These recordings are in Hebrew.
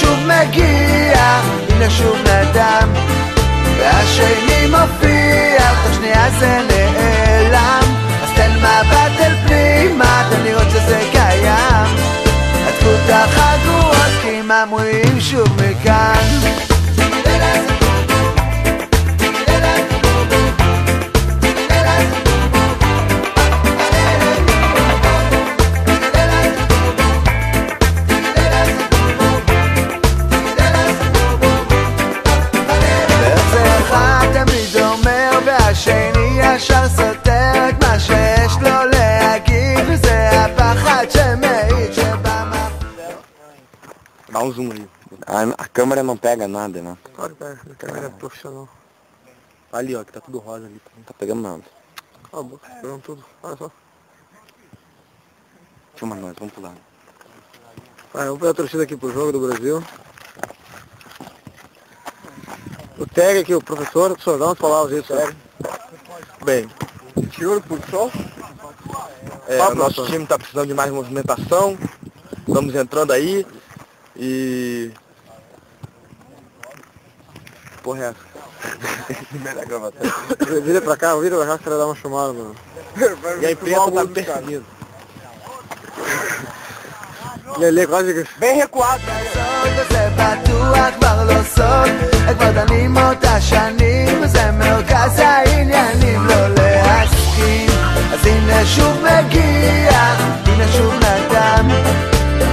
שוב מגיע, הנה שוב נדם, והשני מופיע, תוך שנייה זה נעלם. אז תן מבט אל פנימה, תן לראות שזה קיים. עטפו את החגורות כי הם ממריאים שוב מכאן. השני ישר סותר את מה שיש לו להגיד, וזה הפחד שמעיד שבמפלגה. Dá um zoom aí. A câmera não pega nada, né? Claro que pega, a câmera é profissional. Ali, ó, que tá tudo rosa ali. Não tá pegando nada. Cala a boca, pegando tudo. Olha só. Filma nós, vamos pular. Vamos ver a torcida aqui pro jogo do Brasil. O Teg aqui, o professor, vamos falar os isso. Bem, senhor professor, nosso time está precisando de mais movimentação, estamos entrando aí e... Porra é essa? Vira pra cá, que você vai dar uma chamada, mano. E a imprensa tá perseguindo. Lele quase que... Bem recuado, וזה בטוח כבר לא סוד, כבר דנים אותה שנים, וזה מרכז העניינים לא להסכים. אז הנה שוב מגיע, הנה שוב נדם,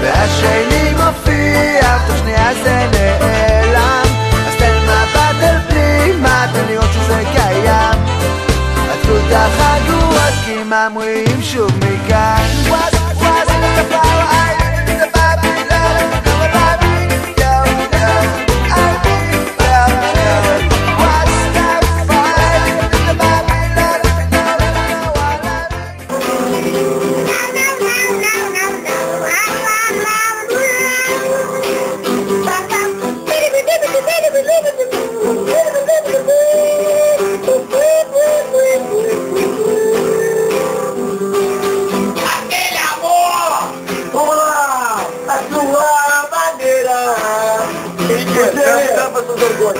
והשני מופיע, תוך שנייה זה נעלם. אז תן מבט אל פנימה, תן לראות שזה קיים. עטפו את החגורות כי הם ממריאים שוב מכאן.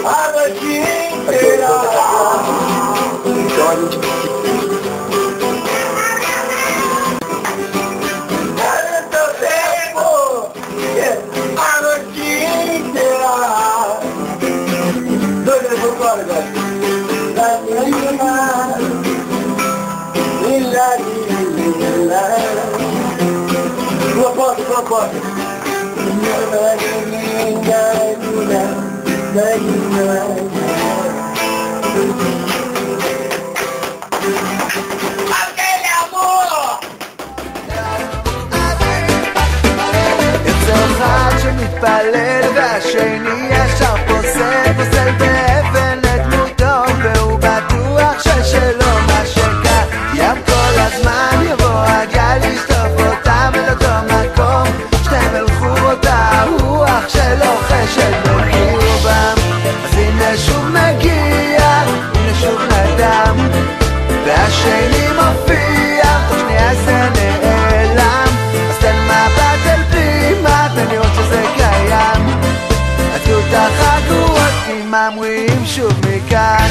A noite inteira. Então a gente... Olha teu tempo. A noite inteira. Dois vezes agora, agora. Da minha Tua porta. Aquele amor! יצא אחד שמתפלל והשני ישר פוסל באבן לדמותו, והוא בטוח ששלו מה שקיים כל הזמן יבוא הגל לשטוף אותם אל אותו מקום, שניהם ילכו אותה רוח של אוחשת בקרבם. אז הנה שוב מגיע, הנה שוב נדם, והשני מופיע, תוך שנייה זה נעלם. אז תן מבט אל פנימה, תן לראות שזה קיים. עטפו את החגורות כי הם ממריאים שוב מכאן.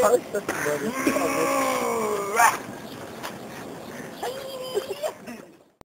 Olha essa semana.